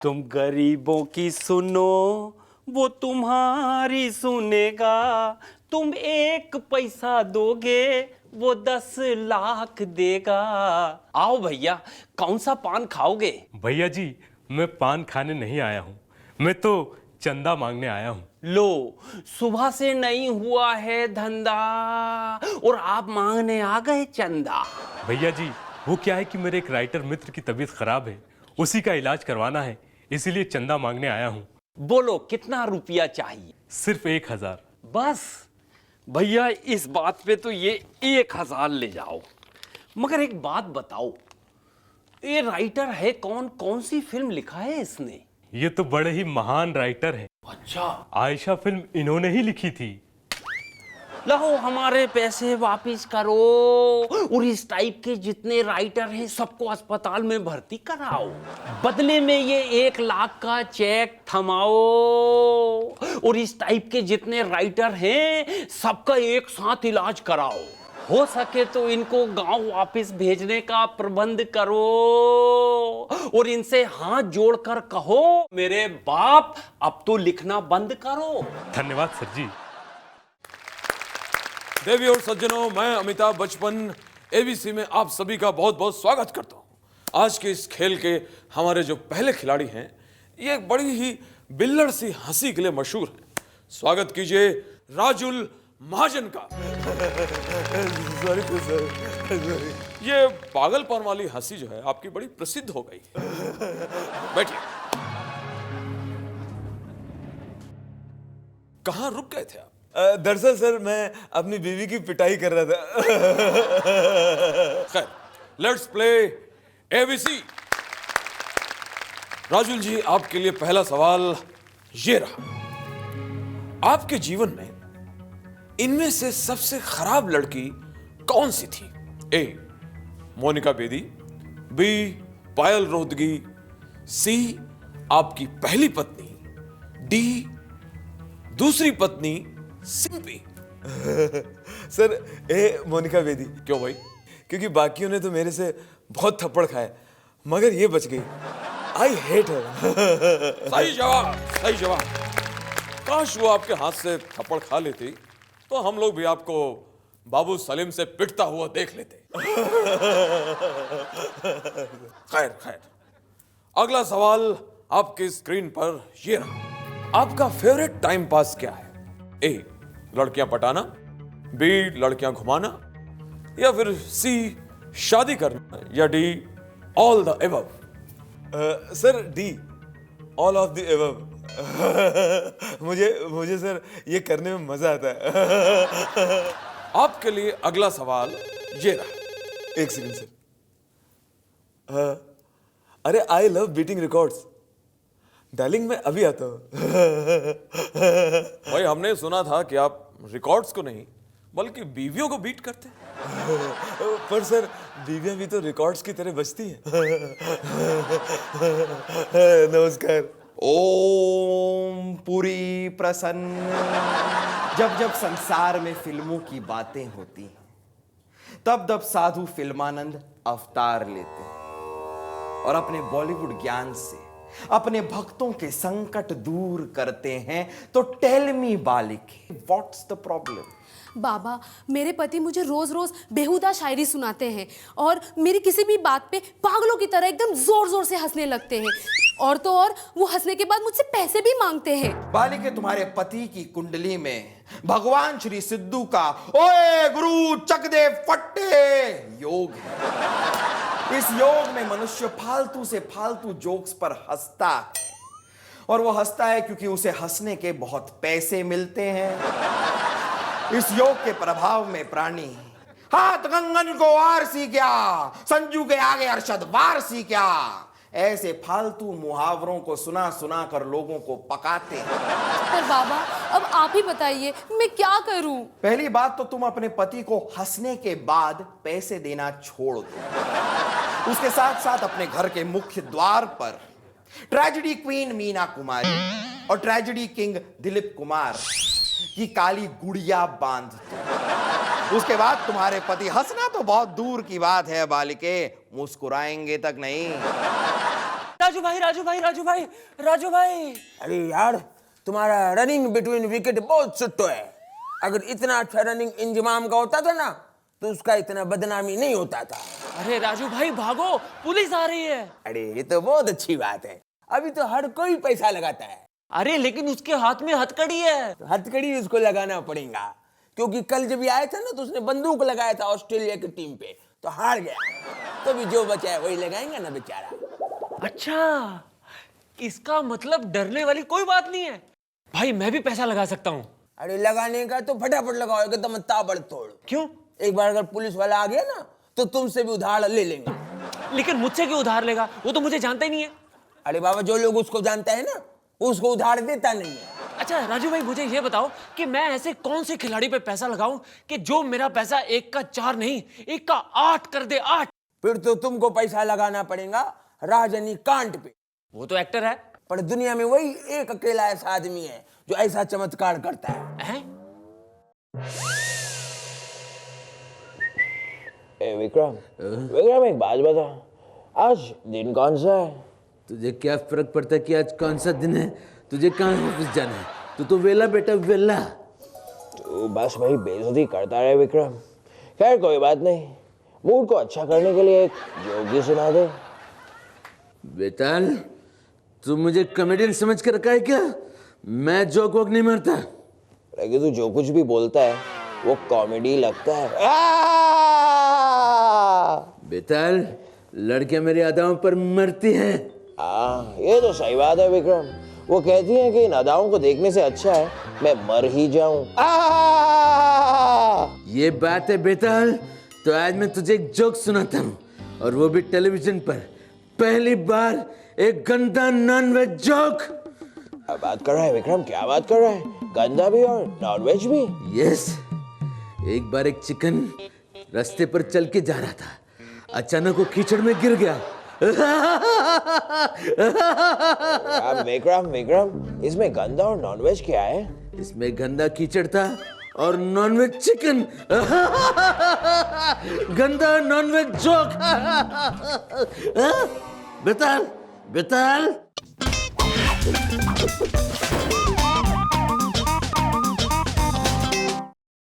तुम गरीबों की सुनो, वो तुम्हारी सुनेगा। तुम 1 पैसा दोगे, वो 10 लाख देगा। आओ भैया, कौन सा पान खाओगे? भैया जी, मैं पान खाने नहीं आया हूँ, मैं तो चंदा मांगने आया हूँ। लो, सुबह से नहीं हुआ है धंधा और आप मांगने आ गए चंदा। भैया जी, वो क्या है कि मेरे एक राइटर मित्र की तबीयत खराब है, उसी का इलाज करवाना है, इसीलिए चंदा मांगने आया हूँ। बोलो कितना रुपया चाहिए? सिर्फ 1000। बस भैया, इस बात पे तो ये 1000 ले जाओ। मगर एक बात बताओ, ये राइटर है कौन? कौन सी फिल्म लिखा है इसने? ये तो बड़े ही महान राइटर हैं। अच्छा, आयशा फिल्म इन्होंने ही लिखी थी। लो हमारे पैसे वापस करो और इस टाइप के जितने राइटर हैं सबको अस्पताल में भर्ती कराओ। बदले में ये 1 लाख का चेक थमाओ और इस टाइप के जितने राइटर हैं सबका एक साथ इलाज कराओ। हो सके तो इनको गांव वापस भेजने का प्रबंध करो और इनसे हाथ जोड़कर कहो, मेरे बाप अब तो लिखना बंद करो। धन्यवाद सर जी। देवी और सज्जनों, मैं अमिताभ बच्चन एबीसी में आप सभी का बहुत बहुत स्वागत करता हूं। आज के इस खेल के हमारे जो पहले खिलाड़ी हैं, ये एक बड़ी ही बिल्लड़ सी हंसी के लिए मशहूर है। स्वागत कीजिए राजुल महाजन का। ये पागलपन वाली हंसी जो है आपकी बड़ी प्रसिद्ध हो गई। बैठिए। कहां रुक गए थे आप? दरअसल सर, मैं अपनी बीवी की पिटाई कर रहा था। खैर, लेट्स प्ले एबीसी। राजुल जी, आपके लिए पहला सवाल ये रहा। आपके जीवन में इनमें से सबसे खराब लड़की कौन सी थी? ए, मोनिका बेदी, बी, पायल रोहतगी, सी, आपकी पहली पत्नी, डी, दूसरी पत्नी सिंपी। सर, ए मोनिका बेदी। क्यों भाई? क्योंकि बाकियों ने तो मेरे से बहुत थप्पड़ खाए, मगर ये बच गई। I hate her. सही जवाब, सही जवाब। काश वो आपके हाथ से थप्पड़ खा लेती तो हम लोग भी आपको बाबू सलीम से पिटता हुआ देख लेते। खैर खैर, अगला सवाल आपकी स्क्रीन पर ये रहा। आपका फेवरेट टाइम पास क्या है? ए, लड़कियां पटाना, बी, लड़कियां घुमाना, या फिर सी, शादी करना, या D, all the above? Sir, D, all of the above. मुझे सर ये करने में मजा आता है। आपके लिए अगला सवाल ये रहा। एक सेकंड सर। अरे, I love beating records. Darling, मैं अभी आता हूं। भाई, हमने सुना था कि आप रिकॉर्ड्स को नहीं बल्कि बीवियों को बीट करते हैं। पर सर, बीवियां भी तो रिकॉर्ड्स की तरह बजती हैं। नमस्कार। ओम पुरी प्रसन्न। जब जब संसार में फिल्मों की बातें होती हैं, तब तब साधु फिल्मानंद अवतार लेते हैं और अपने बॉलीवुड ज्ञान से अपने भक्तों के संकट दूर करते हैं। तो टेल मी बालिके, व्हाट्स द प्रॉब्लम? बाबा, मेरे पति मुझे रोज रोज बेहुदा शायरी सुनाते हैं और मेरी किसी भी बात पे पागलों की तरह एकदम जोर जोर से हंसने लगते हैं, और तो और वो हंसने के बाद मुझसे पैसे भी मांगते हैं। बालिके, तुम्हारे पति की कुंडली में भगवान श्री सिद्धू का ओए गुरु चक दे फट्टे योग है। इस योग में मनुष्य फालतू से फालतू जोक्स पर हंसता है, और वो हंसता है क्योंकि उसे हंसने के बहुत पैसे मिलते हैं। इस योग के प्रभाव में प्राणी हाथ कंगन को वार सी क्या, संजू के आगे अरशद वार सी क्या, ऐसे फालतू मुहावरों को सुना सुना कर लोगों को पकाते हैं। पर बाबा, अब आप ही बताइए मैं क्या करूं? पहली बात तो तुम अपने पति को हंसने के बाद पैसे देना छोड़ दो। उसके साथ साथ अपने घर के मुख्य द्वार पर ट्रेजेडी क्वीन मीना कुमारी और ट्रेजेडी किंग दिलीप कुमार की काली गुड़िया बांध दो। उसके बाद तुम्हारे पति, हंसना तो बहुत दूर की बात है बालिके, मुस्कुराएंगे तक नहीं। राजू भाई राजू भाई राजू भाई राजू भाई। अरे यार, तुम्हारा रनिंग बिटवीन विकेट बहुत सुट्टो है। अगर इतना अच्छा रनिंग इंजमाम का होता था ना, तो उसका इतना बदनामी नहीं होता था। अरे राजू भाई भागो, पुलिस आ रही है। अरे ये तो बहुत अच्छी बात है। अभी तो हर कोई पैसा लगाता है। अरे लेकिन उसके हाथ में हथकड़ी है। तो हथकड़ी उसको लगाना पड़ेगा, क्योंकि कल जब ये आया था ना, तो उसने बंदूक लगाया था ऑस्ट्रेलिया की टीम पे, तो हार गया। तो भी जो बचा है वही लगाएंगे ना बेचारा। अच्छा, इसका मतलब डरने वाली कोई बात नहीं है। भाई मैं भी पैसा लगा सकता हूँ। अरे लगाने का तो फटाफट लगाओ, एकदम ताबड़ तोड़। क्यों? एक बार अगर पुलिस वाला आ गया ना, तो तुमसे भी उधार ले लेंगे। लेकिन मुझसे क्यों उधार लेगा? वो तो मुझे जानता ही नहीं है। अरे बाबा, जो लोग उसको जानता है ना, उसको उधार देता नहीं है। अच्छा राजू भाई, मुझे ये बताओ कि मैं ऐसे कौन से खिलाड़ी पे पैसा लगाऊं कि जो मेरा पैसा 1 का 4 नहीं 1 का 8 कर दे। 8? फिर तो तुमको पैसा लगाना पड़ेगा रजनीकांत पे। वो तो एक्टर है। पर दुनिया में वही एक अकेला ऐसा आदमी है जो ऐसा चमत्कार करता है। हैं? विक्रम, विक्रम एक बात बता, आज दिन कौन सा है? तुझे क्या फर्क पड़ता है कि आज कौन सा दिन है? तुझे कहाँ ऑफिस जाना है? तू तो वेला बेटा, वेला। तू बस वही बेइज्जती करता रहे विक्रम। खैर कोई बात नहीं, मूड को अच्छा करने के लिए एक जोक ही सुना दे। बेताल, तू मुझे कॉमेडियन समझ कर रखा है क्या? मैं जोक वोक नहीं मारता। लेकिन तू जो कुछ भी बोलता है वो कॉमेडी लगता है। बेताल, लड़कियां मेरी अदाओं पर मरती हैं। ये तो सही बात है विक्रम। वो कहती हैं कि इन अदाओं को देखने से अच्छा है मैं मर ही जाऊं। ये बात है बेताल। तो आज मैं तुझे एक जोक सुनाता हूँ, और वो भी टेलीविजन पर। पहली बार एक गंदा नॉनवेज जोक। क्या बात कर रहा है विक्रम? क्या बात कर रहा है? गंदा भी और नॉनवेज भी? यस। एक बार एक चिकन रास्ते पर चल के जा रहा था। अचानक वो कीचड़ में गिर गया। विक्रम विक्रम, इसमें गंदा और नॉनवेज क्या है? इसमें गंदा कीचड़ था और नॉनवेज चिकन। गंदा नॉनवेज जोक। बेताल, बेताल।